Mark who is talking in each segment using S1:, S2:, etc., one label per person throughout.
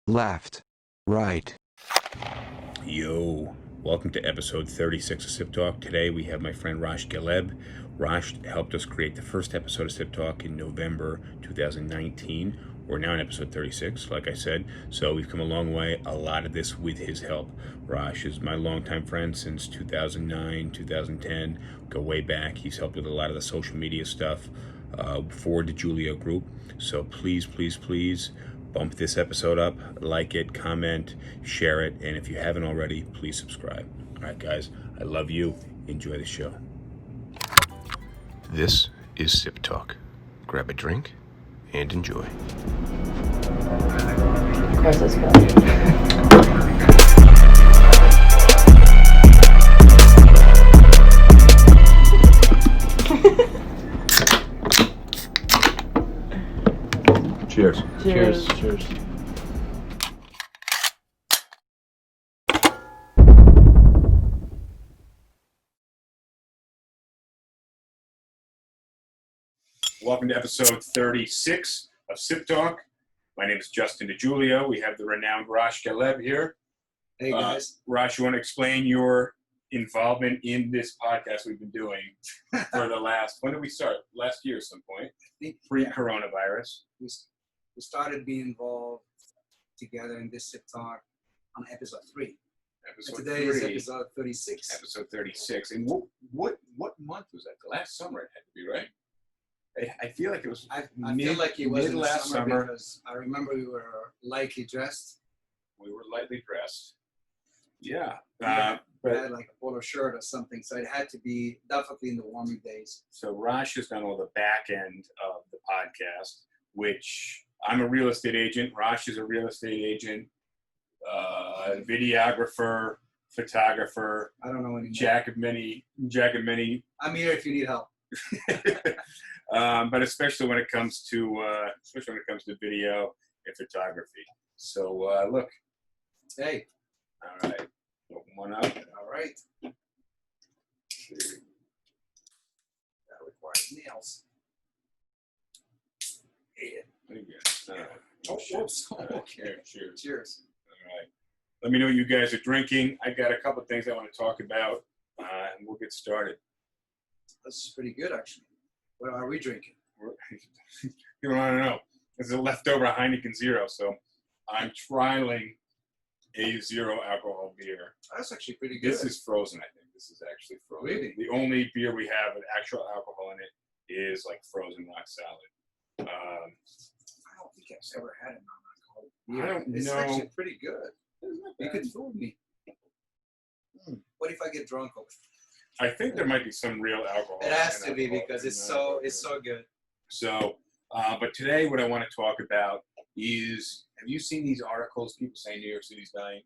S1: left, right.
S2: Yo, welcome to episode 36 of SipTalk. Today we have my friend Roshd Ghalleb. Roshd helped us create the first episode of SipTalk in November 2019. We're now in episode 36, like I said, so we've come a long way. A lot of this with his help. Rosh is my longtime friend since 2009, 2010. Go way back. He's helped with a lot of the social media stuff for the Julio group. So please, please, please bump this episode up, like it, comment, share it, and if you haven't already, please subscribe. All right, guys, I love you. Enjoy the show. This is SipTalk. Grab a drink and enjoy.
S3: Of course, let's go.
S2: Cheers.
S3: Cheers.
S4: Cheers.
S2: Welcome to episode 36 of SipTalk. My name is Justin DiGiulio. We have the renowned Roshd Ghalleb here.
S4: Hey guys.
S2: Rosh, you want to explain your involvement in this podcast we've been doing for the last, when did we start? Last year at some point, pre-coronavirus.
S4: We started being involved together in this SipTalk on episode 3.
S2: Episode
S4: And today
S2: 3,
S4: is episode 36.
S2: Episode 36. And what month was that? The last summer it had to be, right? I feel like it was
S4: I feel like it was in the
S2: last
S4: summer because I remember we were lightly dressed.
S2: We were lightly dressed. Yeah.
S4: I
S2: But
S4: had like a polo shirt or something, so it had to be definitely in the warmer days.
S2: so Rosh has done all the back end of the podcast, which I'm a real estate agent. Rosh is a real estate agent, videographer, photographer,
S4: I don't know anymore.
S2: jack of many.
S4: I'm here if you need help.
S2: But especially when it comes to video and photography. So look,
S4: Hey,
S2: all right, open one up.
S4: all right. That requires nails. Yeah.
S2: There you go. All right.
S4: Oh, whoops.
S2: All right.
S4: Okay.
S2: Cheers.
S4: Cheers.
S2: All right. Let me know what you guys are drinking. I got a couple of things I want to talk about, and we'll get started.
S4: This is pretty good, actually. What are we drinking?
S2: You want to know? This is a leftover Heineken Zero, so I'm trialing a zero alcohol beer.
S4: That's actually pretty good.
S2: This is frozen, I think. This is actually frozen.
S4: Really?
S2: The only beer we have with actual alcohol in it is like frozen rock solid.
S4: I don't think I've ever had a non-alcoholic
S2: I
S4: beer.
S2: don't
S4: It's
S2: know.
S4: actually pretty good. You could fool me. What if I get drunk over it?
S2: I think there might be some real alcohol.
S4: It has
S2: in
S4: to be
S2: alcohol
S4: because
S2: in
S4: it's
S2: that.
S4: so good.
S2: So, but today what I want to talk about is, have you seen these articles, people saying New York City's dying?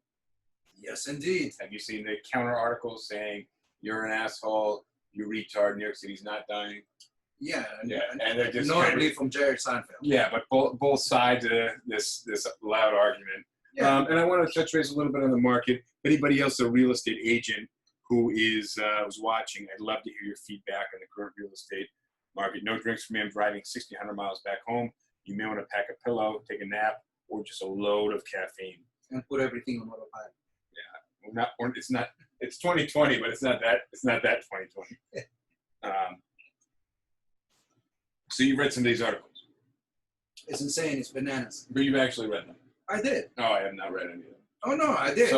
S4: Yes, indeed.
S2: Have you seen the counter articles saying, you're an asshole, you retard, New York City's not dying?
S4: Yeah,
S2: Yeah, and they're just
S4: notably from Jared Seinfeld.
S2: Yeah, but both sides of this loud argument.
S4: Yeah.
S2: And I want to touch base a little bit on the market. Anybody else a real estate agent who is was watching, I'd love to hear your feedback on the current real estate market. No drinks for me. I'm driving 1,600 miles back home. You may want to pack a pillow, take a nap, or just a load of caffeine.
S4: And put everything on autopilot.
S2: It's 2020, but it's not that 2020. So you read some of these articles,
S4: It's insane. It's bananas.
S2: but you've actually read them.
S4: I did.
S2: No, I have not read any of them.
S4: Oh, no, I did.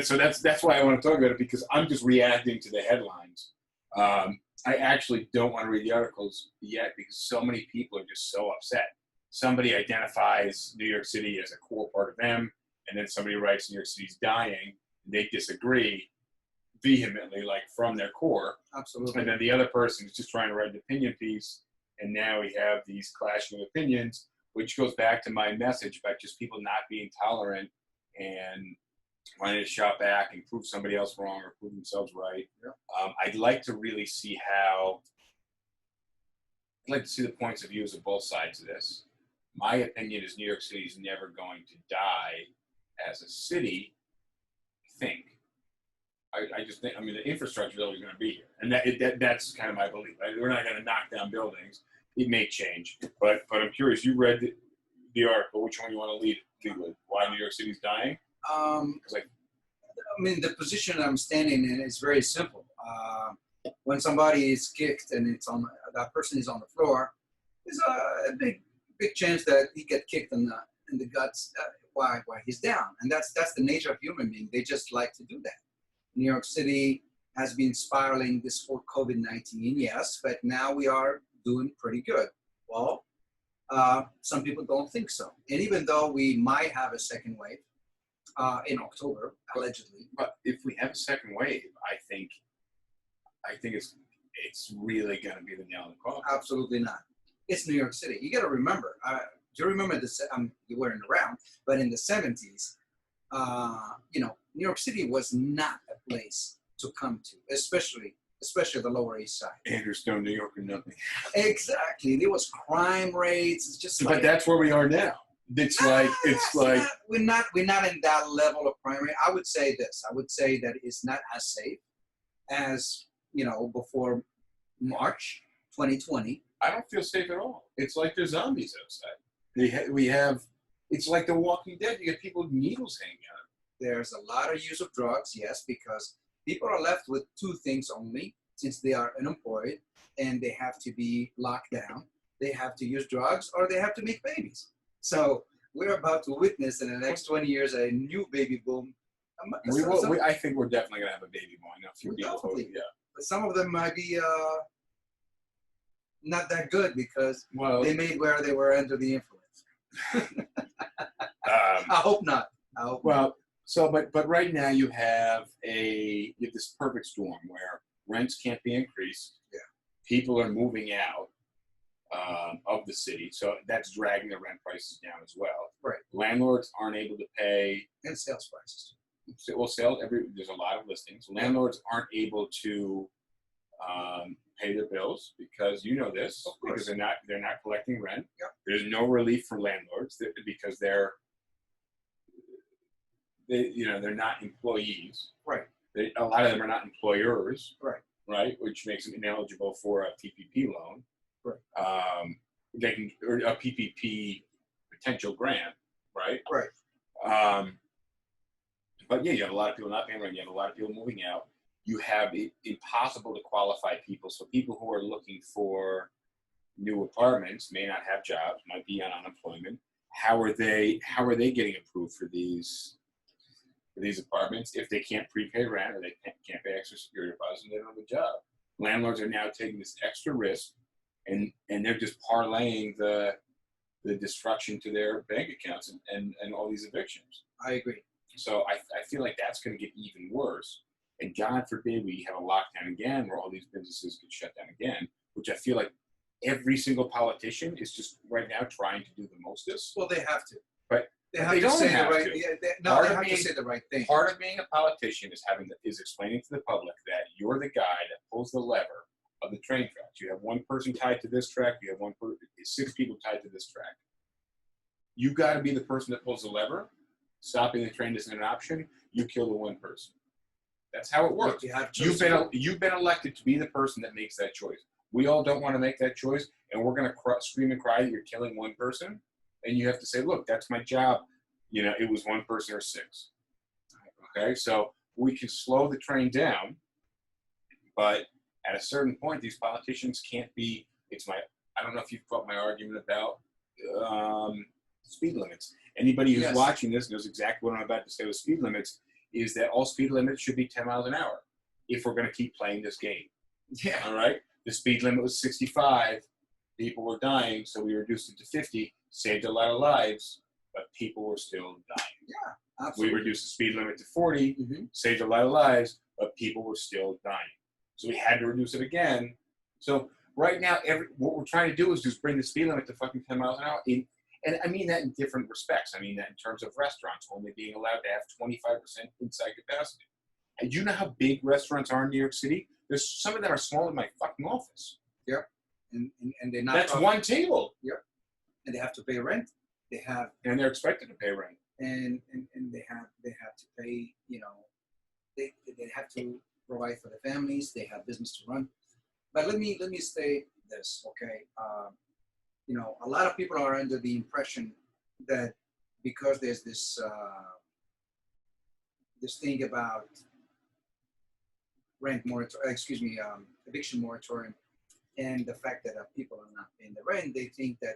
S2: So that's why I want to talk about it, because I'm just reacting to the headlines. I actually don't want to read the articles yet because so many people are just so upset. Somebody identifies New York City as a core part of them, and then somebody writes New York City's dying. They disagree vehemently, like from their core.
S4: Absolutely.
S2: And then the other person is just trying to write an opinion piece, and now we have these clashing opinions, which goes back to my message about just people not being tolerant and wanting to shop back and prove somebody else wrong or prove themselves right.
S4: Yeah.
S2: I'd like to really see I'd like to see the points of views of both sides of this. My opinion is New York City is never going to die as a city, I think. I just think, the infrastructure is always going to be here. And that's kind of my belief. We're not going to knock down buildings. It may change. But I'm curious, you read the article. Which one you want to lead with? Why New York City's dying? Because
S4: I mean, the position I'm standing in is very simple. When somebody is kicked and that person is on the floor, there's a big chance that he get kicked in the guts while he's down, and that's the nature of human being. They just like to do that. New York City has been spiraling this whole COVID-19, yes, but now we are doing pretty good. Well, some people don't think so, and even though we might have a second wave in October, allegedly.
S2: But if we have a second wave, I think it's really going to be the nail in the coffin.
S4: Absolutely not. It's New York City. You got to remember. Do you remember you weren't around, but in the 70s, New York City was not a place to come to, especially the Lower East Side.
S2: Anderson, New York, or nothing.
S4: Exactly. There was crime rates. It's just
S2: But that's where we are now.
S4: We're not in that level of crime rate. I would say this. I would say that it's not as safe as before March 2020.
S2: I don't feel safe at all. It's like there's zombies outside. We have. It's like The Walking Dead. You get people with needles hanging out.
S4: There's a lot of use of drugs, yes, because people are left with two things only, since they are unemployed and they have to be locked down. They have to use drugs or they have to make babies. So we're about to witness in the next 20 years a new baby boom.
S2: I think we're definitely going to have a baby boom. I know a few people voted, yeah.
S4: But some of them might be not that good because they made where they were under the influence. I hope not.
S2: But right now you have this perfect storm where rents can't be increased.
S4: Yeah.
S2: People are moving out of the city, so that's dragging the rent prices down as well.
S4: Right.
S2: Landlords aren't able to pay,
S4: and sales prices.
S2: Well, there's a lot of listings. Landlords aren't able to pay their bills because because they're not collecting rent.
S4: Yep.
S2: There's no relief for landlords because they're not employees.
S4: Right.
S2: A lot of them are not employers.
S4: Right.
S2: Right, which makes them ineligible for a PPP loan.
S4: Right.
S2: Or a PPP potential grant. Right.
S4: Right.
S2: But yeah, you have a lot of people not paying rent. You have a lot of people moving out. You have it impossible to qualify people. So people who are looking for new apartments may not have jobs, might be on unemployment. How are they getting approved for these apartments if they can't prepay rent or they can't pay extra security deposits and they don't have a job? Landlords are now taking this extra risk and they're just parlaying the destruction to their bank accounts and all these evictions.
S4: I agree.
S2: So I feel like that's going to get even worse. And God forbid we have a lockdown again where all these businesses get shut down again, which I feel like every single politician is just right now trying to do the mostest.
S4: Well, they have to.
S2: But
S4: they have to say the right thing. They have to say the right thing.
S2: Part of being a politician is explaining to the public that you're the guy that pulls the lever of the train tracks. You have one person tied to this track. You have 6 people tied to this track. You got to be the person that pulls the lever. Stopping the train isn't an option. You kill the one person. That's how it works. You've been elected to be the person that makes that choice. We all don't want to make that choice, and we're going to scream and cry that you're killing one person, and you have to say, look, that's my job. It was one person or 6. Okay, so we can slow the train down, but at a certain point, these politicians can't be. I don't know if you've caught my argument about speed limits. Anybody who's watching this knows exactly what I'm about to say with speed limits. Is that all speed limits should be 10 miles an hour if we're going to keep playing this game.
S4: Yeah.
S2: All right? The speed limit was 65. People were dying, so we reduced it to 50. Saved a lot of lives, but people were still dying.
S4: Yeah, absolutely.
S2: We reduced the speed limit to 40. Saved a lot of lives, but people were still dying. So we had to reduce it again. So right now, what we're trying to do is just bring the speed limit to fucking 10 miles an hour. And I mean that in different respects. I mean that in terms of restaurants only being allowed to have 25% inside capacity. And do you know how big restaurants are in New York City? There's some of them are smaller than my fucking office.
S4: Yep. And they're not.
S2: That's one table.
S4: Yep. And they have to pay rent.
S2: And they're expected to pay rent.
S4: And they have to pay. They have to provide for the families. They have business to run. But let me say this, okay? A lot of people are under the impression that because there's this this thing about eviction moratorium, and the fact that people are not paying the rent, they think that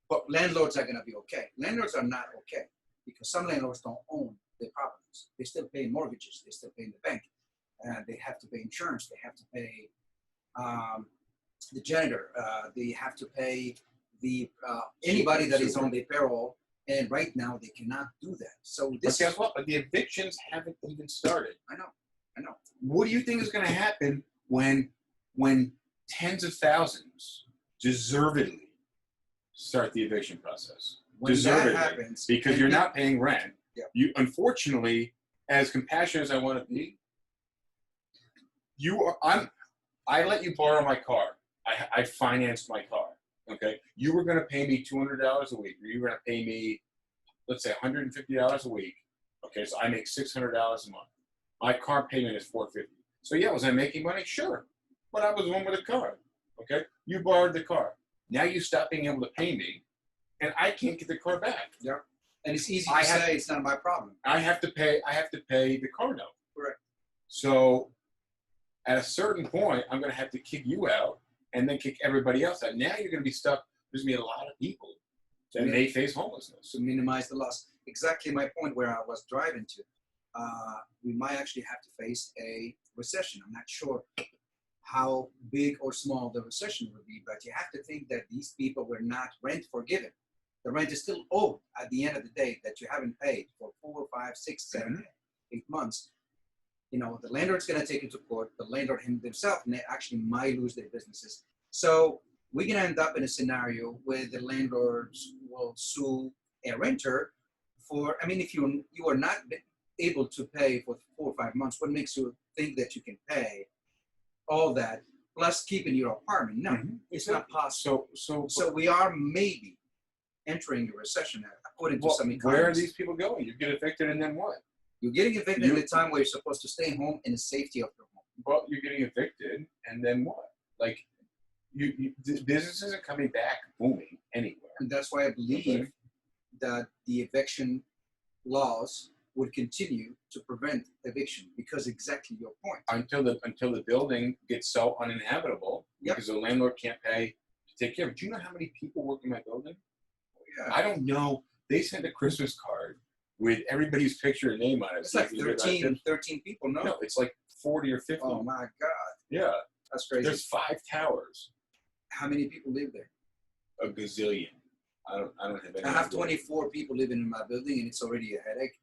S4: but landlords are going to be okay. Landlords are not okay because some landlords don't own their properties. They still pay mortgages. They still pay in the bank. They have to pay insurance. They have to pay the janitor. They have to pay the anybody that is on their payroll. And right now they cannot do that. So this.
S2: But guess what? But the evictions haven't even started.
S4: I know.
S2: What do you think is going to happen when tens of thousands deservedly start the eviction process?
S4: When
S2: Deservedly,
S4: that happens,
S2: because you're not paying rent.
S4: Yeah.
S2: You, unfortunately, as compassionate as I want to be, I let you borrow my car. I financed my car. Okay, you were going to pay me $200 a week. Or you were going to pay me, let's say, $150 a week. Okay, so I make $600 a month. My car payment is $450. So yeah, was I making money? Sure, but I was the one with a car. Okay, you borrowed the car. Now you stop being able to pay me, and I can't get the car back.
S4: Yeah, and it's easy to say it's not my problem.
S2: I have to pay the car note.
S4: Correct.
S2: So at a certain point, I'm going to have to kick you out and then kick everybody else out. Now you're going to be stuck. There's going to be a lot of people that may face homelessness.
S4: To minimize the loss. Exactly my point where I was driving to. We might actually have to face a recession. I'm not sure how big or small the recession would be, but you have to think that these people were not rent forgiven. The rent is still owed at the end of the day that you haven't paid for 4, 5, 6, 7, 8 months. You know, the landlord's going to take it to court. The landlord himself actually might lose their businesses. So we're going to end up in a scenario where the landlords will sue a renter for, I mean, if you are not able to pay for 4 or 5 months, what makes you think that you can pay all that plus keeping your apartment? No, it's not possible. So we are maybe entering a recession according to some economists.
S2: Where are these people going? You get evicted and then what?
S4: You're getting evicted at a time where you're supposed to stay home in the safety of your home.
S2: Well, you're getting evicted and then what? Like, business isn't coming back booming anywhere.
S4: And that's why I believe that the eviction laws would continue to prevent eviction, because exactly your point.
S2: Until the building gets so uninhabitable because the landlord can't pay to take care of it. Do you know how many people work in my building?
S4: Yeah.
S2: I don't know. They sent a Christmas card with everybody's picture and name on it.
S4: It's like 13 people, no?
S2: No, it's like 40 or 50.
S4: Oh my God.
S2: Yeah.
S4: That's crazy.
S2: There's 5 towers.
S4: How many people live there?
S2: A gazillion. I don't have any.
S4: I have 24 people living in my building, and it's already a headache.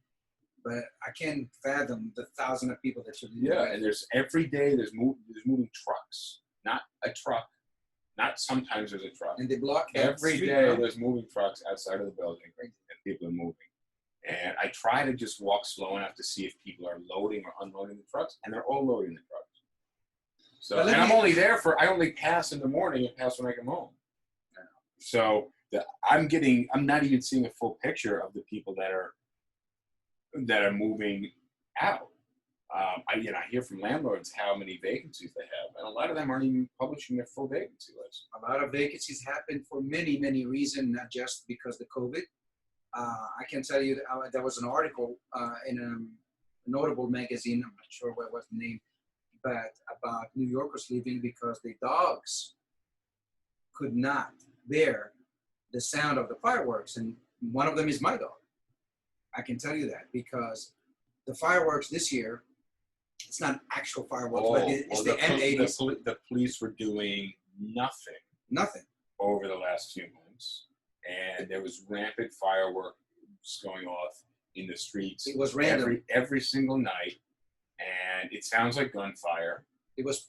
S4: But I can't fathom the 1,000 of people that should live there.
S2: Yeah, and there's every day there's moving trucks, not a truck, not sometimes there's a truck.
S4: And they block
S2: every day. There's moving trucks outside of the building, and people are moving. And I try to just walk slow enough to see if people are loading or unloading the trucks, and they're all loading the trucks. So, and I'm only there I only pass in the morning and pass when I come home. So I'm not even seeing a full picture of the people that are moving out. I hear from landlords how many vacancies they have, and a lot of them aren't even publishing their full vacancy list.
S4: A lot of vacancies happen for many, many reasons, not just because of COVID. I can tell you that there was an article in a notable magazine, I'm not sure what was the name, but about New Yorkers leaving because the dogs could not bear the sound of the fireworks. And one of them is my dog. I can tell you that because the fireworks this year, it's not actual fireworks, but it's the M80s.
S2: The police were doing nothing over the last few months. And there was rampant fireworks going off in the streets.
S4: It was random.
S2: Every single night. And it sounds like gunfire.
S4: It was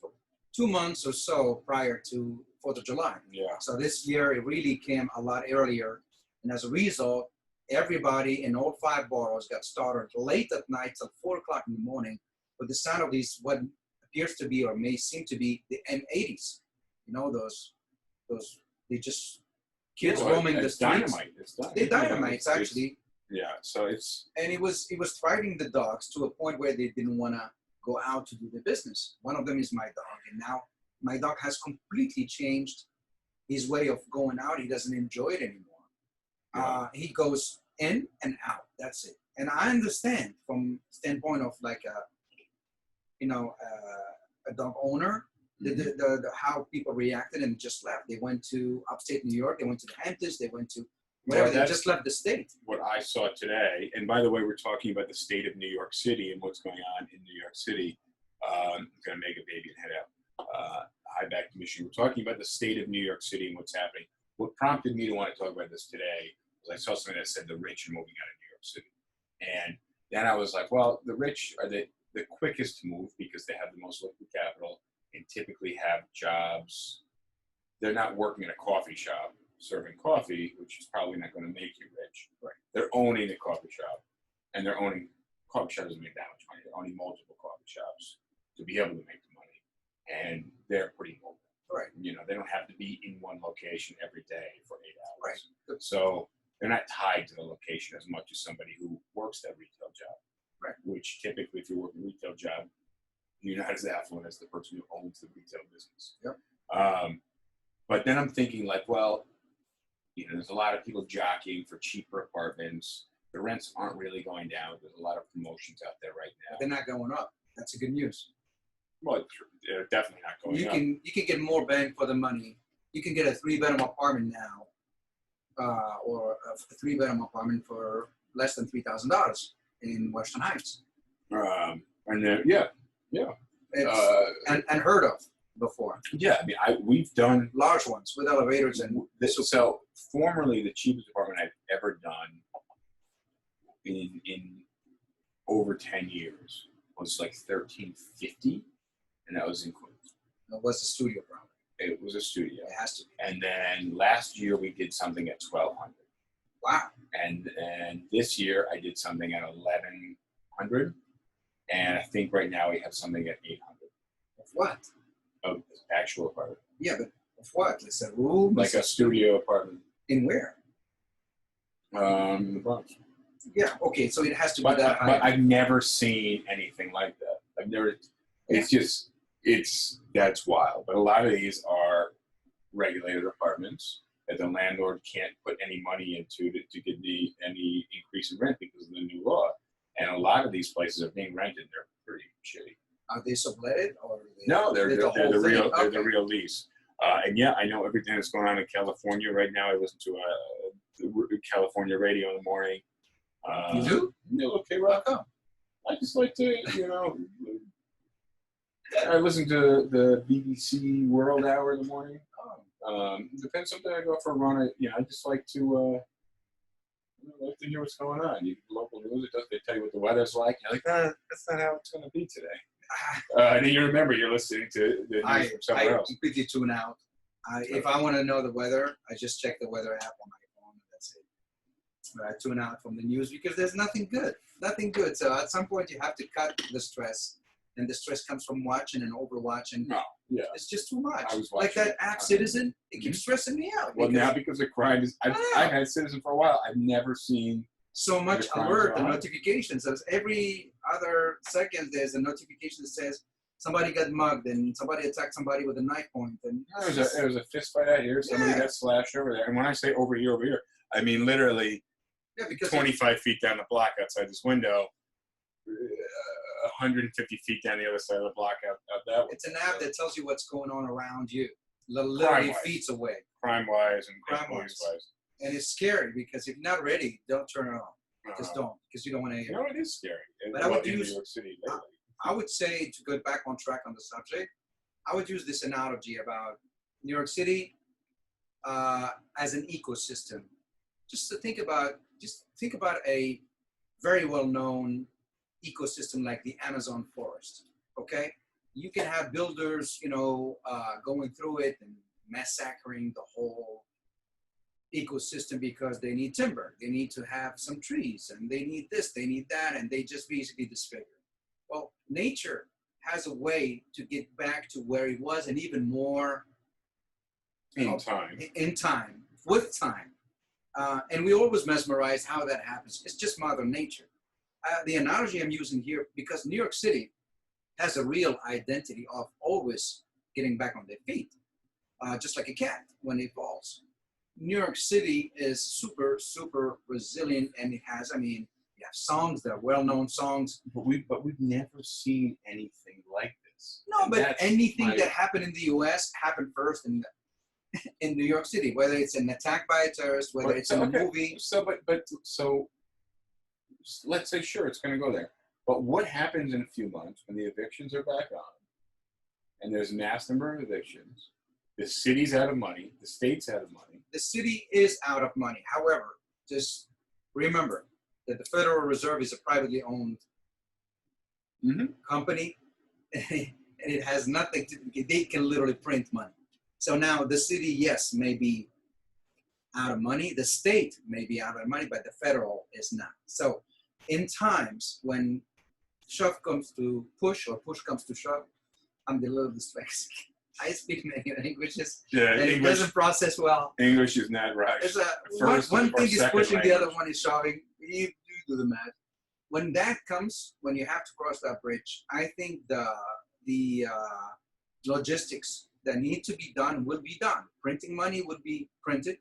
S4: 2 months or so prior to 4th of July.
S2: Yeah.
S4: So this year, it really came a lot earlier. And as a result, everybody in all 5 boroughs got started late at night till 4 o'clock in the morning with the sound of these, what appears to be or may seem to be the M80s. You know, those they just, kids roaming the streets. They're dynamites, actually.
S2: Yeah, so it's...
S4: And it was frightening the dogs to a point where they didn't want to go out to do their business. One of them is my dog, and now my dog has completely changed his way of going out. He doesn't enjoy it anymore. He goes in and out. That's it. And I understand from standpoint of like a dog owner, the how people reacted and just left. They went to upstate New York. They went to the Hamptons. They went to whatever. They just left the state.
S2: What I saw today, and by the way, we're talking about the state of New York City and what's going on in New York City. I'm going to make a baby and head out. Hi, back to Michigan. We're talking about the state of New York City and what's happening. What prompted me to want to talk about this today was I saw something that said the rich are moving out of New York City. And then I was like, well, the rich are the quickest to move because they have the most liquid capital and typically have jobs. They're not working in a coffee shop serving coffee, which is probably not going to make you rich. Right. They're owning a coffee shop, and they're owning coffee shop doesn't make that much money. They're owning multiple coffee shops to be able to make the money, and they're pretty mobile. Right. They don't have to be in one location every day for 8 hours. Right. So they're not tied to the location as much as somebody who works that retail job. Right. Which typically, if you're working a retail job, you're not as affluent as the person who owns the retail business. Yep. But then I'm thinking like, well, there's a lot of people jockeying for cheaper apartments. The rents aren't really going down. There's a lot of promotions out there right now.
S4: They're not going up. That's a good news.
S2: Well, they're definitely not going up.
S4: You can get more bang for the money. You can get a 3-bedroom apartment now, or a 3-bedroom apartment for less than $3,000 in Western Heights.
S2: And then, yeah.
S4: It's unheard of before.
S2: Yeah, I mean, we've done
S4: large ones with elevators and
S2: so formerly the cheapest apartment I've ever done in over 10 years was like $1,350, and that was in Queens.
S4: It was a studio probably.
S2: It was a studio.
S4: It has to be.
S2: And then last year we did something at $1,200.
S4: Wow.
S2: And this year I did something at $1,100, and I think right now we have something at $800.
S4: Of what?
S2: Of actual apartment.
S4: Yeah, but of what? It's a room?
S2: Like a studio apartment.
S4: In where?
S2: In the Bronx.
S4: Yeah, okay, so it has to be that high.
S2: But I've never seen anything like that. I've never, that's wild. But a lot of these are regulated apartments that the landlord can't put any money into to get any increase in rent because of the new law. And a lot of these places are being rented. They're pretty shitty.
S4: Are they subletted or?
S2: No, they're the real lease. And yeah, I know everything that's going on in California right now. I listen to California radio in the morning.
S4: You do?
S2: Yeah, okay, rock up. I just like to, I listen to the BBC World Hour in the morning. Depends. Sometimes I go for a run. I just like to hear what's going on. Local news, they tell you what the weather's like. You're like, that's not how it's going to be today. And then you remember you're listening to the news from somewhere else.
S4: I completely tune out. If I want to know the weather, I just check the weather app on my phone, and that's it. But I tune out from the news because there's nothing good. Nothing good. So at some point you have to cut the stress. And the stress comes from watching and overwatching.
S2: No, yeah.
S4: It's just too much.
S2: Like
S4: that app Citizen, it keeps stressing me out.
S2: Well, now because the crime is, I've had Citizen for a while. I've never seen
S4: so much alert and notifications. So every other second there's a notification that says somebody got mugged and somebody attacked somebody with a knife point. And
S2: there was a fist fight out here. Somebody got slashed over there. And when I say over here, I mean literally 25 feet down the block outside this window. 150 feet down the other side of the block out that way.
S4: It's an app that tells you what's going on around you, literally feet away.
S2: Crime-wise and police-wise.
S4: And it's scary because if you're not ready, don't turn it on. Just don't, because you don't want to hear.
S2: No, it is scary.
S4: But I would
S2: in New York City lately.
S4: I would say, to go back on track on the subject, I would use this analogy about New York City as an ecosystem. Just think about a very well-known ecosystem like the Amazon forest. Okay, you can have builders, going through it and massacring the whole ecosystem because they need timber, they need to have some trees, and they need this, they need that, and they just basically disfigure. Well, nature has a way to get back to where it was, and even more
S2: in time,
S4: with time. And we always mesmerize how that happens. It's just Mother Nature. The analogy I'm using here, because New York City has a real identity of always getting back on their feet, just like a cat when it falls. New York City is super, super resilient, and it has, I mean, you have songs that are well-known songs.
S2: But we've never seen anything like this.
S4: No,
S2: And
S4: but
S2: that's
S4: anything
S2: my-
S4: that happened in the U.S. happened first in New York City, whether it's an attack by a terrorist, whether
S2: But-
S4: it's in a
S2: okay,
S4: movie.
S2: So let's say sure it's going to go there. But what happens in a few months when the evictions are back on, and there's a mass number of evictions? The city's out of money. The state's out of money.
S4: The city is out of money. However, just remember that the Federal Reserve is a privately owned company, and it has nothing to. They can literally print money. So now the city, yes, may be out of money. The state may be out of money, but the federal is not. So in times when shove comes to push or push comes to shove, I'm a little dyslexic. I speak many languages, and it doesn't process well.
S2: English is not right.
S4: It's
S2: or
S4: one thing is
S2: second
S4: pushing, the other
S2: language.
S4: one is shoving. You do the math. When that comes, when you have to cross that bridge, I think the logistics that need to be done will be done. Printing money would be printed.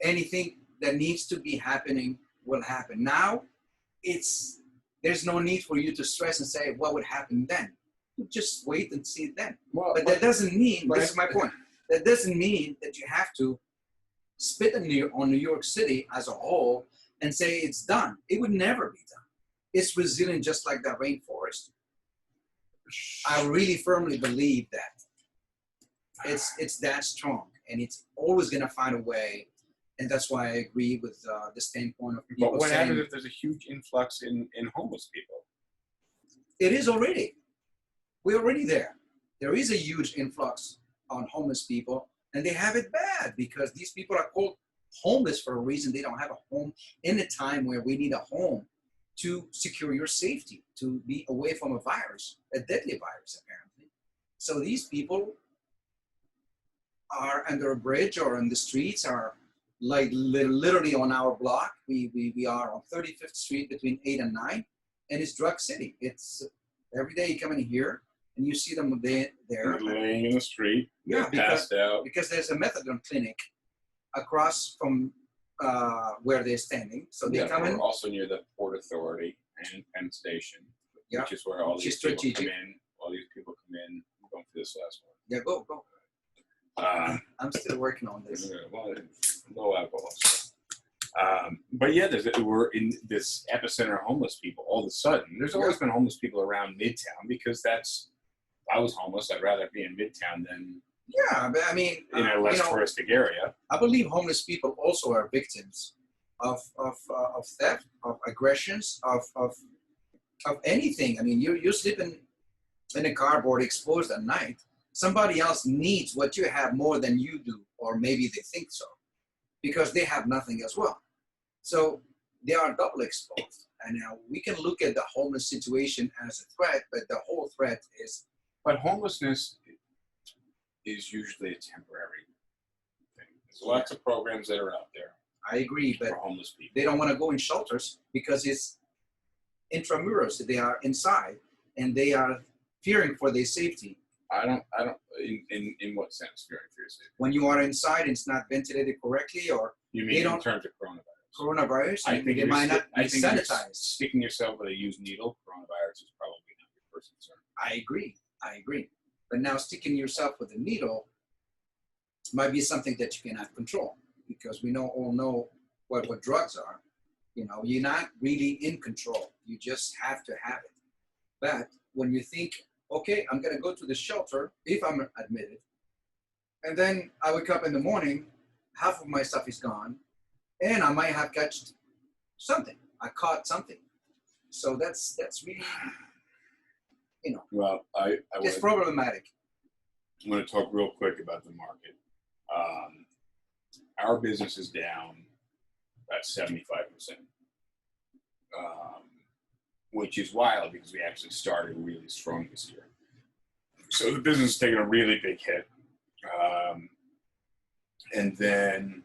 S4: Anything that needs to be happening will happen. Now, there's no need for you to stress and say what would happen then. You just wait and see it then.
S2: Well,
S4: But that doesn't mean,
S2: but-
S4: this is my point, that doesn't mean that you have to spit on New York City as a whole and say it's done. It would never be done. It's resilient just like that rainforest. I really firmly believe that it's that strong, and it's always going to find a way. And that's why I agree with the standpoint of people
S2: But what
S4: saying
S2: happens if there's a huge influx in homeless people?
S4: it is already. We're already there. There is a huge influx on homeless people, and they have it bad because these people are called homeless for a reason. They don't have a home in a time where we need a home to secure your safety, to be away from a virus, a deadly virus, apparently. So these people are under a bridge or in the streets, are like literally on our block. We are on 35th Street between 8 and 9, and it's drug city. It's every day you come in here and you see them there.
S2: They're laying in the street.
S4: Yeah,
S2: They're passed out.
S4: because there's a methadone clinic across from where they're standing. So they come
S2: we're
S4: in.
S2: also near the Port Authority and Penn Station,
S4: Yeah.
S2: which is where all
S4: Which
S2: these
S4: is
S2: people come
S4: strategic.
S2: in. All these people come in. I'm going for this last one.
S4: Yeah, go. I'm still working on this.
S2: Well, no alcohol. So. But yeah, we're in this epicenter of homeless people. All of a sudden, there's always been homeless people around Midtown because if I was homeless, I'd rather be in Midtown than
S4: Yeah, but I mean,
S2: in a less touristic area.
S4: I believe homeless people also are victims of theft, of aggressions, of anything. I mean, you're sleeping in a cardboard exposed at night. Somebody else needs what you have more than you do, or maybe they think so, because they have nothing as well. So they are double exposed. And now we can look at the homeless situation as a threat, but the whole threat is.
S2: But homelessness is usually a temporary thing. There's lots of programs that are out there
S4: I agree, but
S2: for homeless people.
S4: they don't want to go in shelters because it's intramuros. They are inside, and they are fearing for their safety.
S2: I don't. In what sense, fearing for your safety?
S4: When you are inside, it's not ventilated correctly, or
S2: You
S4: They
S2: mean in
S4: don't-
S2: terms of coronavirus?
S4: coronavirus.
S2: I think
S4: they
S2: if
S4: might
S2: you're
S4: not be
S2: if you're
S4: sanitized.
S2: sticking yourself with a used needle, coronavirus is probably not your first concern.
S4: I agree. But now sticking yourself with a needle might be something that you cannot control, because we all know what drugs are. You know, you're not really in control. You just have to have it. But when you think, okay, I'm going to go to the shelter if I'm admitted, and then I wake up in the morning, half of my stuff is gone, and I might have catched something. I caught something. So that's really,
S2: Well, I
S4: it's problematic.
S2: I'm going to talk real quick about the market. Our business is down about 75%, which is wild because we actually started really strong this year. So the business is taking a really big hit. And then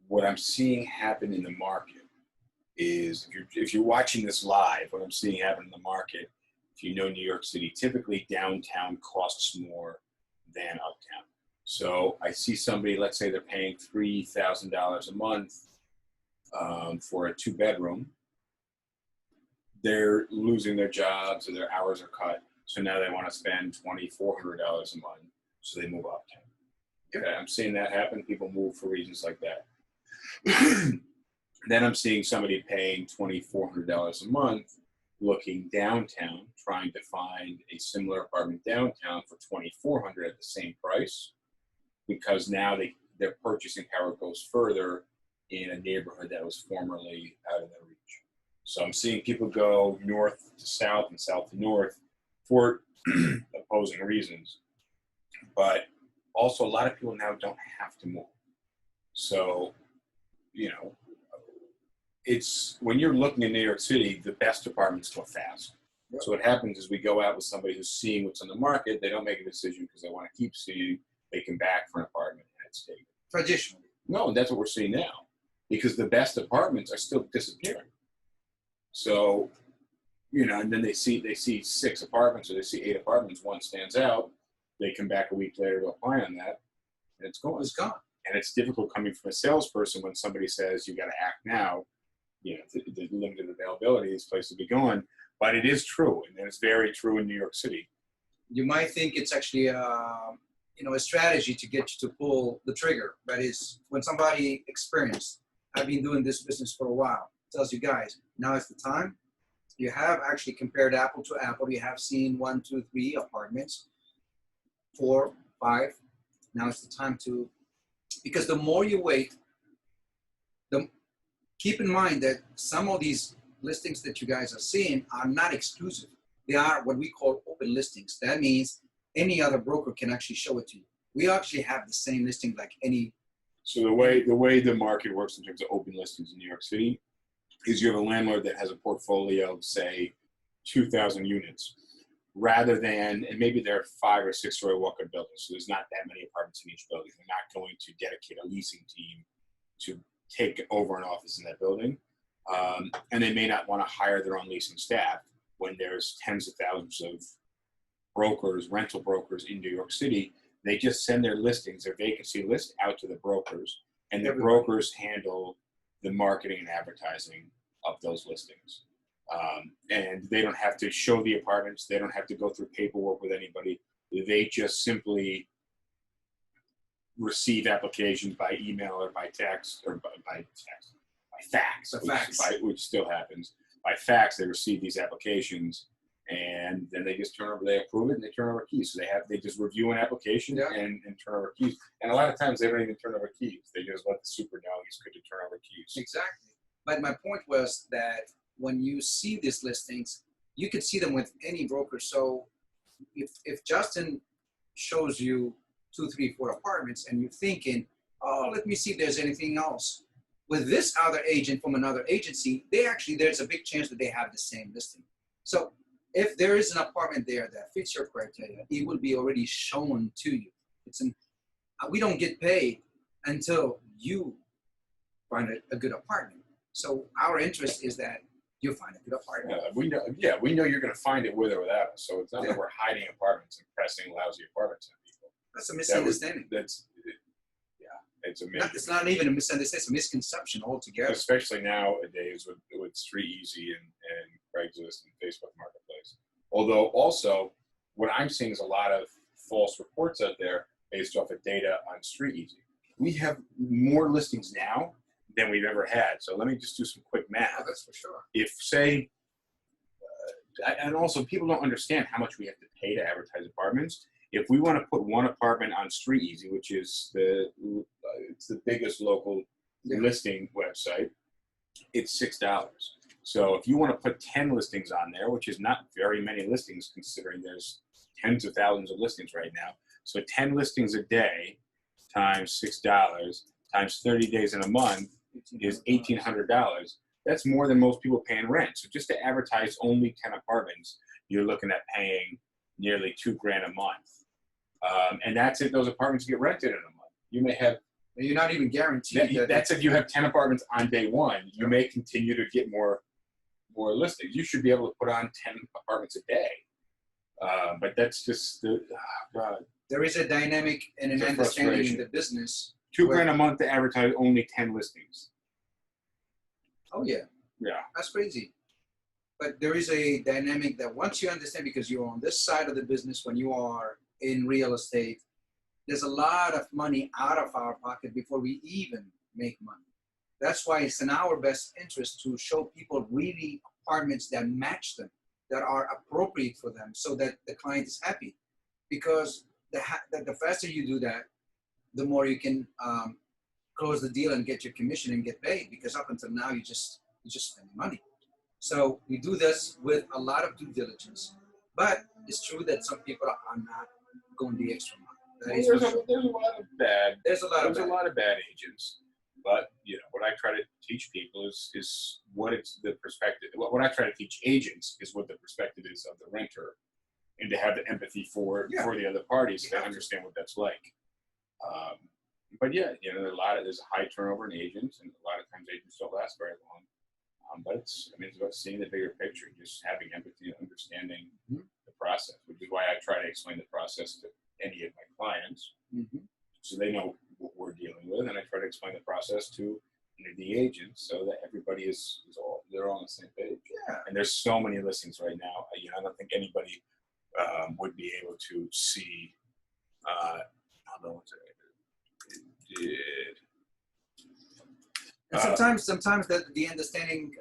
S2: what I'm seeing happen in the market is if you're watching this live, what I'm seeing happen in the market, if you know New York City, typically downtown costs more than uptown. So I see somebody, let's say they're paying $3,000 a month for a 2-bedroom. They're losing their jobs or their hours are cut. So now they want to spend $2,400 a month. So they move uptown. Yeah, I'm seeing that happen. People move for reasons like that. Then I'm seeing somebody paying $2,400 a month, looking downtown, trying to find a similar apartment downtown for $2,400 at the same price, because now their purchasing power goes further in a neighborhood that was formerly out of their reach. So I'm seeing people go north to south and south to north for opposing reasons. But also, a lot of people now don't have to move. So, you know, it's when you're looking in New York City, the best apartments go fast. So what happens is we go out with somebody who's seeing what's on the market. They don't make a decision because they want to keep seeing. They come back for an apartment and it's taken.
S4: Traditionally.
S2: No, and that's what we're seeing now, because the best apartments are still disappearing. So, you know, and then they see 6 apartments or they see 8 apartments. One stands out. They come back a week later to apply on that, and it's gone.
S4: It's gone.
S2: And it's difficult coming from a salesperson when somebody says you got to act now. You know, the limited availability, this place will be gone. But it is true, and it's very true in New York City.
S4: You might think it's actually a strategy to get you to pull the trigger. That is, when somebody experienced, I've been doing this business for a while, tells you guys, now is the time. You have actually compared apple to apple. You have seen 1, 2, 3 apartments, 4, 5. Now it's the time to, because the more you wait, keep in mind that some of these listings that you guys are seeing are not exclusive. They are what we call open listings. That means any other broker can actually show it to you. We actually have the same listing like any.
S2: So the way the market works in terms of open listings in New York City is you have a landlord that has a portfolio of, say, 2,000 units, rather than, and maybe they're 5 or 6 story walk-up buildings, so there's not that many apartments in each building. They're not going to dedicate a leasing team to take over an office in that building. And they may not want to hire their own leasing staff when there's tens of thousands of brokers, rental brokers in New York City. They just send their listings, their vacancy list, out to the brokers, and the brokers handle the marketing and advertising of those listings. And they don't have to show the apartments. They don't have to go through paperwork with anybody. They just simply receive applications by email or by text, or by fax, which still happens. By fax, they receive these applications, and then they just they approve it, and they turn over keys. So they just review an application and turn over keys. And a lot of times they don't even turn over keys. They just let the super know he's good to turn over keys.
S4: Exactly. But my point was that when you see these listings, you can see them with any broker. So if Justin shows you 2, 3, 4 apartments and you're thinking, oh, let me see if there's anything else. With this other agent from another agency, there's a big chance that they have the same listing. So if there is an apartment there that fits your criteria, it will be already shown to you. We don't get paid until you find a good apartment. So our interest is that you find a good apartment.
S2: We know you're going to find it with or without us. So it's not like we're hiding apartments and pressing lousy apartments on people.
S4: That's a misunderstanding.
S2: It's amazing.
S4: It's not even a misunderstanding. It's a misconception altogether.
S2: Especially nowadays with Street Easy and Craigslist and Facebook Marketplace. Although also, what I'm seeing is a lot of false reports out there based off of data on Street Easy. We have more listings now than we've ever had. So let me just do some quick math.
S4: Oh, that's for sure.
S2: If, say, and also people don't understand how much we have to pay to advertise apartments. If we want to put one apartment on Street Easy, which is it's the biggest local listing website, it's $6. So if you want to put 10 listings on there, which is not very many listings considering there's tens of thousands of listings right now. So 10 listings a day times $6 times 30 days in a month is $1,800. That's more than most people pay in rent. So just to advertise only 10 apartments, you're looking at paying nearly $2,000 a month. And that's it. Those apartments get rented in a month. You may have.
S4: You're not even guaranteed.
S2: That's if you have 10 apartments on day one. You may continue to get more listings. You should be able to put on 10 apartments a day. But that's just God.
S4: there is a dynamic and an
S2: It's a
S4: understanding in
S2: frustration.
S4: the business.
S2: $2,000 a month to advertise only 10 listings.
S4: Oh yeah,
S2: Yeah.
S4: that's crazy. But there is a dynamic that once you understand, because you're on this side of the business, when you are in real estate, there's a lot of money out of our pocket before we even make money. That's why it's in our best interest to show people really apartments that match them, that are appropriate for them, so that the client is happy. Because the faster you do that, the more you can close the deal and get your commission and get paid. Because up until now, you're just spending money. So we do this with a lot of due diligence. But it's true that some people are not going the extra mile. That is
S2: There's
S4: for
S2: a
S4: sure.
S2: lot of bad.
S4: There's a lot of
S2: bad agents. But what I try to teach people is what it's the perspective. What I try to teach agents is what the perspective is of the renter, and to have the empathy for the other parties to understand what that's like. But yeah, there's a high turnover in agents, and a lot of times agents don't last very long. But it's about seeing the bigger picture, just having empathy and understanding the process, which is why I try to explain the process to any of my clients, so they know what we're dealing with, and I try to explain the process to the agents so that everybody they're all on the same page.
S4: Yeah.
S2: And there's so many listings right now. I don't think anybody would be able to see. Hold on one second. It did.
S4: And sometimes the understanding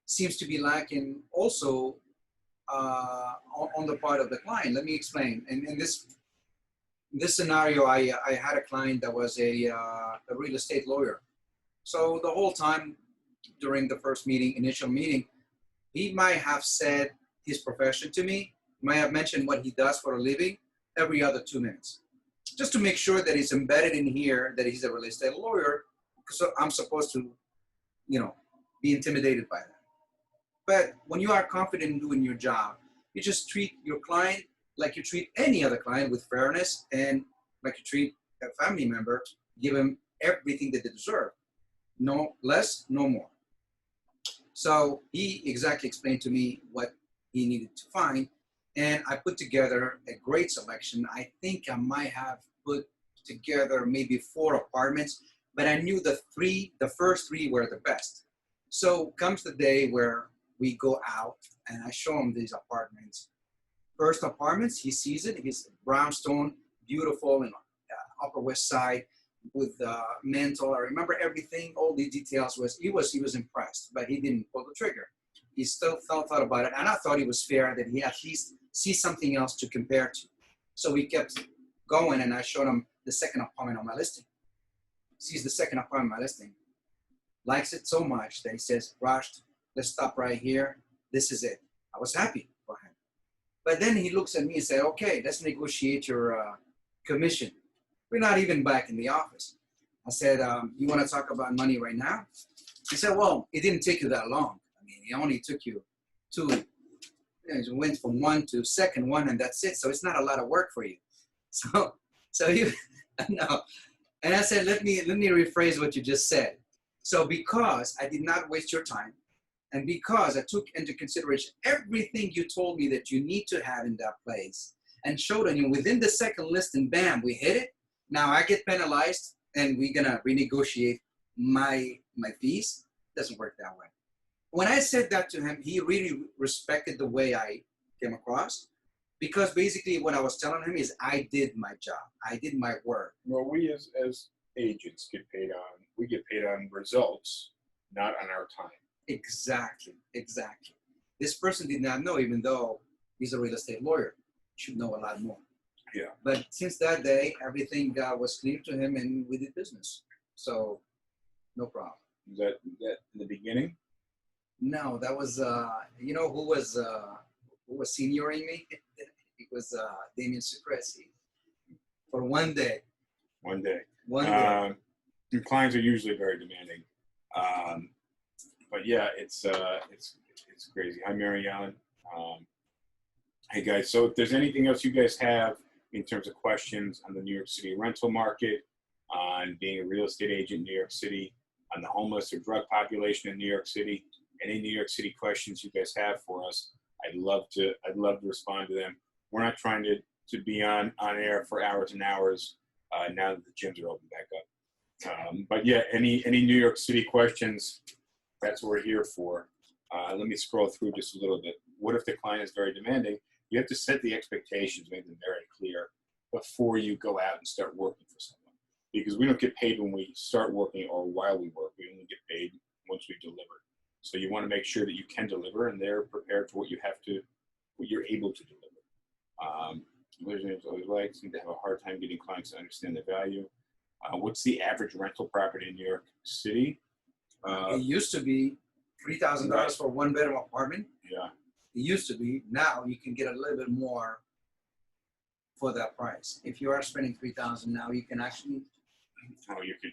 S4: seems to be lacking also on the part of the client. Let me explain. In this scenario, I had a client that was a real estate lawyer. So the whole time during the first initial meeting, he might have said his profession to me, might have mentioned what he does for a living every other 2 minutes, just to make sure that it's embedded in here that he's a real estate lawyer. So I'm supposed to, be intimidated by that. But when you are confident in doing your job, you just treat your client like you treat any other client, with fairness, and like you treat a family member. Give them everything that they deserve. No less, no more. So he exactly explained to me what he needed to find, and I put together a great selection. I think I might have put together maybe 4 apartments, but I knew the first three were the best. So comes the day where we go out and I show him these apartments. First apartments, he sees it. It's brownstone, beautiful, in Upper West Side with mantle. I remember everything, all the details. He was impressed, but he didn't pull the trigger. He still thought about it, and I thought it was fair that he at least see something else to compare to. So we kept going, and I showed him the second apartment on my listing. Sees the second apartment on my listing, likes it so much that he says, "Roshd, let's stop right here. This is it." I was happy for him. But then he looks at me and said, "Okay, let's negotiate your commission. We're not even back in the office." I said, "You want to talk about money right now?" He said, "Well, it didn't take you that long. I mean, it only took you 2. You went from 1 to second one, and that's it. So it's not a lot of work for you." So you, no. And I said, let me rephrase what you just said. So because I did not waste your time, and because I took into consideration everything you told me that you need to have in that place, and showed on you within the second list, and bam, we hit it. Now I get penalized, and we're gonna renegotiate my fees. Doesn't work that way. When I said that to him, he really respected the way I came across, because basically what I was telling him is I did my job. I did my work.
S2: Well, we as agents get paid on results, not on our time.
S4: Exactly. This person did not know, even though he's a real estate lawyer, should know a lot more.
S2: Yeah.
S4: But since that day, everything was clear to him, and we did business. So, no problem.
S2: Is that in the beginning?
S4: No, that was who was senioring me? It was Damien Sucresi. For one day.
S2: One day.
S4: Your
S2: clients are usually very demanding. But yeah, it's crazy. Hi, Mary Ellen. Hey guys, so if there's anything else you guys have in terms of questions on the New York City rental market, on being a real estate agent in New York City, on the homeless or drug population in New York City, any New York City questions you guys have for us, I'd love to respond to them. We're not trying to to be on air for hours and hours now that the gyms are open back up. But yeah, any New York City questions, that's what we're here for. Let me scroll through just a little bit. What if the client is very demanding? You have to set the expectations, make them very clear before you go out and start working for someone. Because we don't get paid when we start working or while we work. We only get paid once we deliver. So you want to make sure that you can deliver and they're prepared for what you're able to deliver. Listeners always seem to have a hard time getting clients to understand the value. What's the average rental property in New York City?
S4: It used to be $3,000 for a one-bedroom apartment.
S2: Yeah.
S4: It used to be. Now you can get a little bit more for that price. If you are spending $3,000 now, you can actually.
S2: Oh, you could.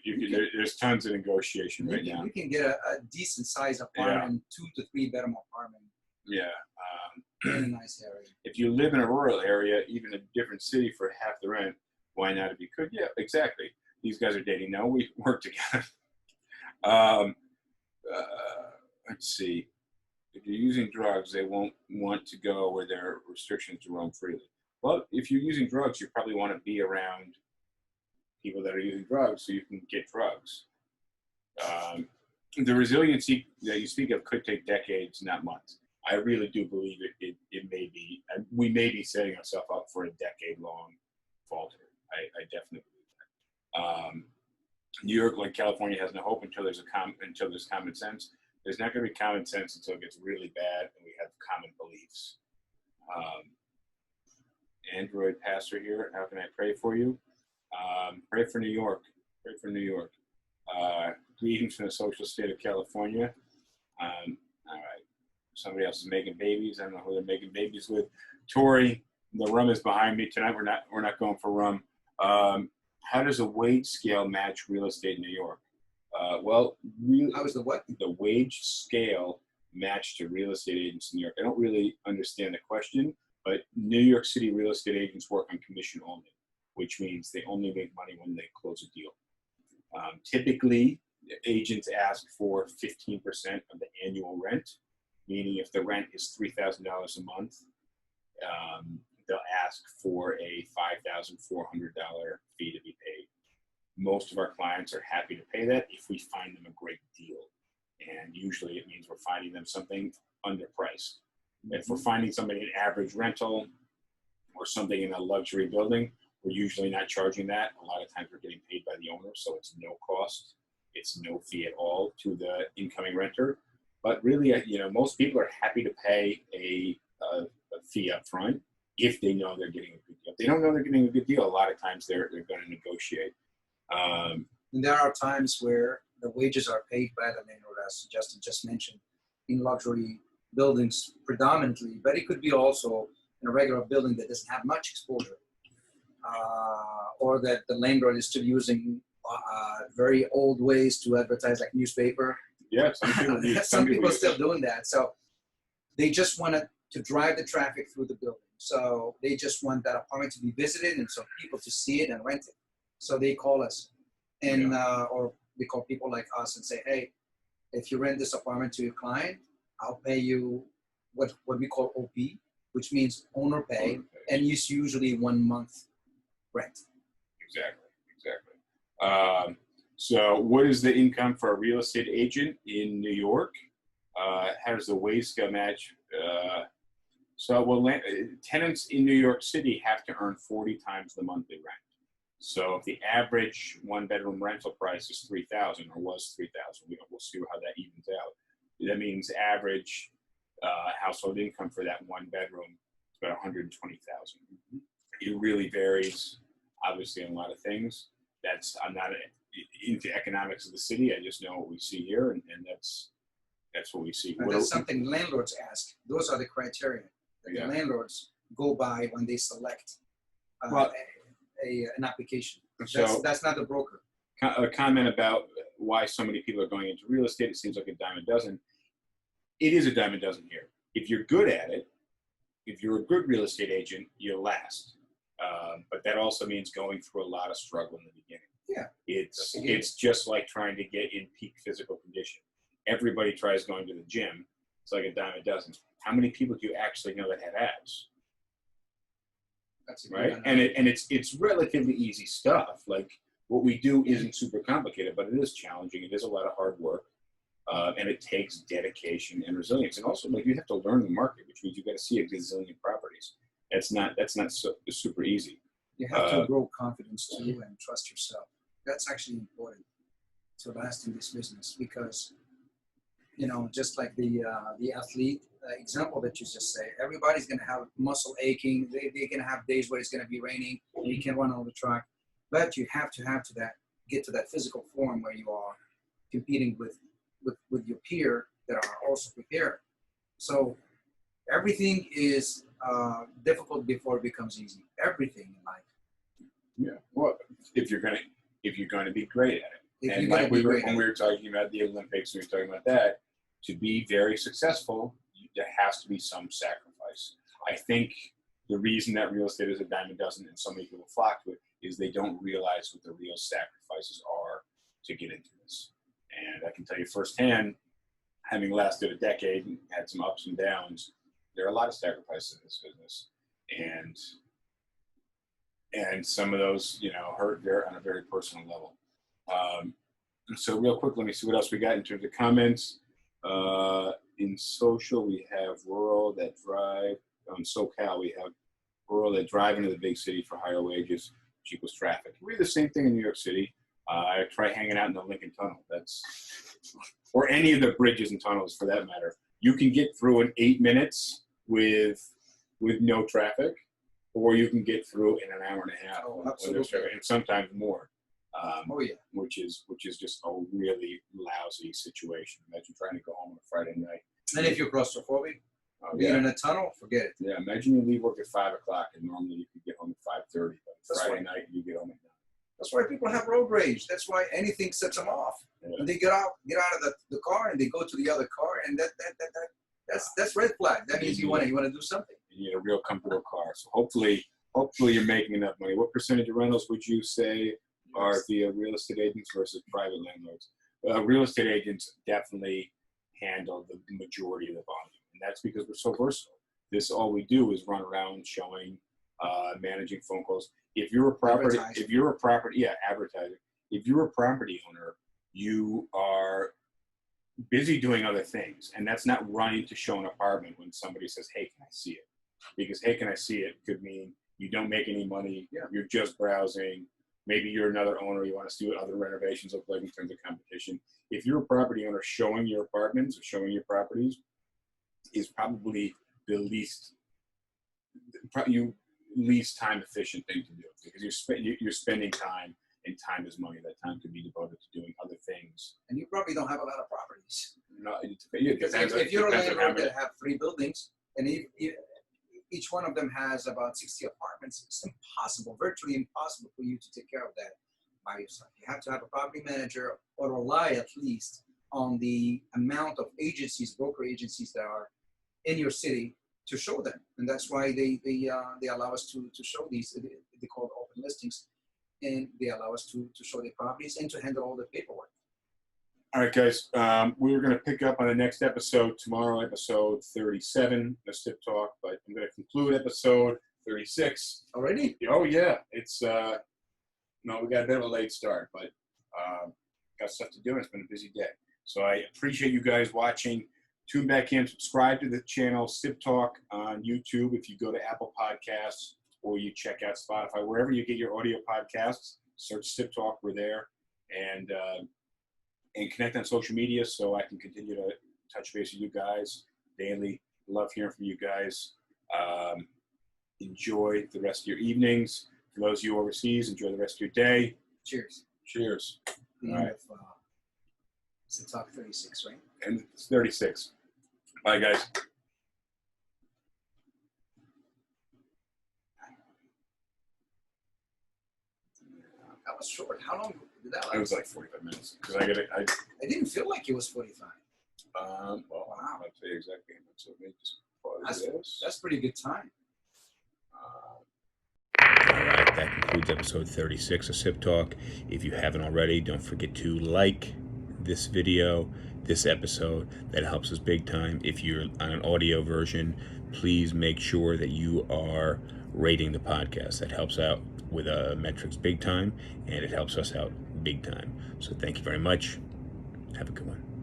S2: There's tons of negotiation right now.
S4: You can get a decent sized apartment, 2 to 3 bedroom apartment.
S2: Yeah.
S4: In a nice area.
S2: If you live in a rural area, even a different city for half the rent, why not if you could? Yeah, exactly. These guys are dating. No, we work together. Let's see. If you're using drugs, they won't want to go where there are restrictions to roam freely. Well, if you're using drugs, you probably want to be around people that are using drugs so you can get drugs. The resiliency that you speak of could take decades, not months. I really do believe it may be, we may be setting ourselves up for a decade-long falter. I definitely believe that. New York, like California, has no hope until there's common sense. There's not going to be common sense until it gets really bad and we have common beliefs. Android pastor here. How can I pray for you? Pray for New York. Pray for New York. Greetings from the social state of California. All right. Somebody else is making babies. I don't know who they're making babies with. Tori, the rum is behind me tonight. We're not going for rum. How does a wage scale match real estate in New York?
S4: How is the what?
S2: The wage scale match to real estate agents in New York. I don't really understand the question, but New York City real estate agents work on commission only, which means they only make money when they close a deal. Typically, agents ask for 15% of the annual rent, meaning if the rent is $3,000 a month, they'll ask for a $5,400 fee to be paid. Most of our clients are happy to pay that if we find them a great deal. And usually it means we're finding them something underpriced. If we're finding somebody an average rental or something in a luxury building, we're usually not charging that. A lot of times we're getting paid by the owner, so it's no cost. It's no fee at all to the incoming renter. But really, most people are happy to pay a fee up front if they know they're getting a good deal. If they don't know they're getting a good deal, a lot of times they're going to negotiate.
S4: And there are times where the wages are paid by the landlord, as Justin just mentioned, in luxury buildings predominantly, but it could be also in a regular building that doesn't have much exposure, or that the landlord is still using very old ways to advertise, like newspaper.
S2: Yeah, some
S4: people still doing that. So they just want to drive the traffic through the building. So they just want that apartment to be visited and so people to see it and rent it. So they call us, and or they call people like us and say, hey, if you rent this apartment to your client, I'll pay you what we call OP, which means owner pay, and it's usually 1 month rent.
S2: Exactly. So what is the income for a real estate agent in New York? How does the wage scale match? Tenants in New York City have to earn 40 times the monthly rent. So if the average 1-bedroom rental price is $3,000 or was $3,000, we'll see how that evens out. That means average household income for that 1-bedroom is about $120,000. It really varies, obviously, in a lot of things. I'm not into economics of the city. I just know what we see here, and that's what we see.
S4: That's something landlords ask. Those are the criteria that the landlords go by when they select an application. That's not the broker.
S2: A comment about why so many people are going into real estate. It seems like a dime a dozen. It is a dime a dozen here. If you're good at it, if you're a good real estate agent, you'll last. But that also means going through a lot of struggle in the beginning.
S4: Yeah.
S2: It's just like trying to get in peak physical condition. Everybody tries going to the gym. It's like a dime a dozen. How many people do you actually know that have abs?
S4: That's a good
S2: right? And it's relatively easy stuff. Like what we do isn't super complicated, but it is challenging. It is a lot of hard work, and it takes dedication and resilience. And also, like you have to learn the market, which means you got to see a gazillion properties. That's not super easy.
S4: You have to grow confidence too and trust yourself. That's actually important to last in this business because, just like the athlete example that you just say, everybody's going to have muscle aching. They're going to have days where it's going to be raining and you can't run on the track. But you have to get to that physical form where you are competing with your peer that are also prepared. So everything is difficult before it becomes easy. Everything in life.
S2: Yeah. Well, if you're gonna be great at it, and like we were talking about the Olympics, we were talking about that. To be very successful, there has to be some sacrifice. I think the reason that real estate is a dime a dozen and so many people flock to it is they don't realize what the real sacrifices are to get into this. And I can tell you firsthand, having lasted a decade and had some ups and downs, there are a lot of sacrifices in this business. And some of those, hurt on a very personal level. So real quick, let me see what else we got in terms of comments. In social, we have rural that drive. On SoCal, we have rural that drive into the big city for higher wages, which equals traffic. We have the same thing in New York City. I try hanging out in the Lincoln Tunnel. Or any of the bridges and tunnels for that matter. You can get through in 8 minutes with no traffic, or you can get through in an hour and a half.
S4: Oh, absolutely.
S2: And sometimes more.
S4: Yeah.
S2: Which is just a really lousy situation. Imagine trying to go home on a Friday night.
S4: And if you're claustrophobic, being in a tunnel, forget it.
S2: Yeah, imagine you leave work at 5 o'clock and normally you could get home at 5:30, but Friday night you get home at 9.
S4: That's why people have road rage. That's why anything sets them off. Yeah. And they get out of the car and they go to the other car, and that's red flag. That means you want to do something.
S2: You need a real comfortable car. So hopefully you're making enough money. What percentage of rentals would you say are via real estate agents versus private landlords? Real estate agents definitely handle the majority of the volume, and that's because we're so versatile. All we do is run around showing, managing phone calls. If you're a property,
S4: advertising.
S2: Advertising. If you're a property owner, you are busy doing other things, and that's not running to show an apartment when somebody says, "Hey, can I see it?" Because "Hey, can I see it?" could mean you don't make any money. Yeah. You're just browsing. Maybe you're another owner. You want to see what other renovations look like in terms of competition. If you're a property owner, showing your apartments or showing your properties is probably the least time efficient thing to do, because you're spending time, and time is money. That time could be devoted to doing other things.
S4: And you probably don't have a lot of properties.
S2: No,
S4: if you're a landlord that have 3 buildings, and each one of them has about 60 apartments, it's virtually impossible for you to take care of that by yourself. You have to have a property manager, or rely at least on the amount of broker agencies that are in your city to show them. And that's why they allow us to show these, they call it open listings, and they allow us to show the properties and to handle all the paperwork.
S2: All right, guys, we're going to pick up on the next episode tomorrow, episode 37 of SipTalk, but I'm going to conclude episode 36.
S4: Already?
S2: Oh, yeah. It's, we got a bit of a late start, but got stuff to do, and it's been a busy day. So I appreciate you guys watching. Tune back in, subscribe to the channel, SipTalk on YouTube. If you go to Apple Podcasts, or you check out Spotify, wherever you get your audio podcasts, search SipTalk, we're there. And connect on social media so I can continue to touch base with you guys daily. Love hearing from you guys. Enjoy the rest of your evenings. For those of you overseas, enjoy the rest of your day.
S4: Cheers.
S2: Cheers.
S4: The end of SipTalk 36, right?
S2: And it's 36. Bye, guys.
S4: That was short. How long did that last?
S2: It was like 45 minutes. Because I
S4: didn't feel like it was 45.
S2: Wow. I'll tell you exactly. So maybe just pause
S4: that's pretty good time.
S2: All right, that concludes episode 36 of SipTalk. If you haven't already, don't forget to like this video, this episode. That helps us big time. If you're on an audio version, please make sure that you are rating the podcast. That helps out with metrics big time, and it helps us out big time. So thank you very much. Have a good one.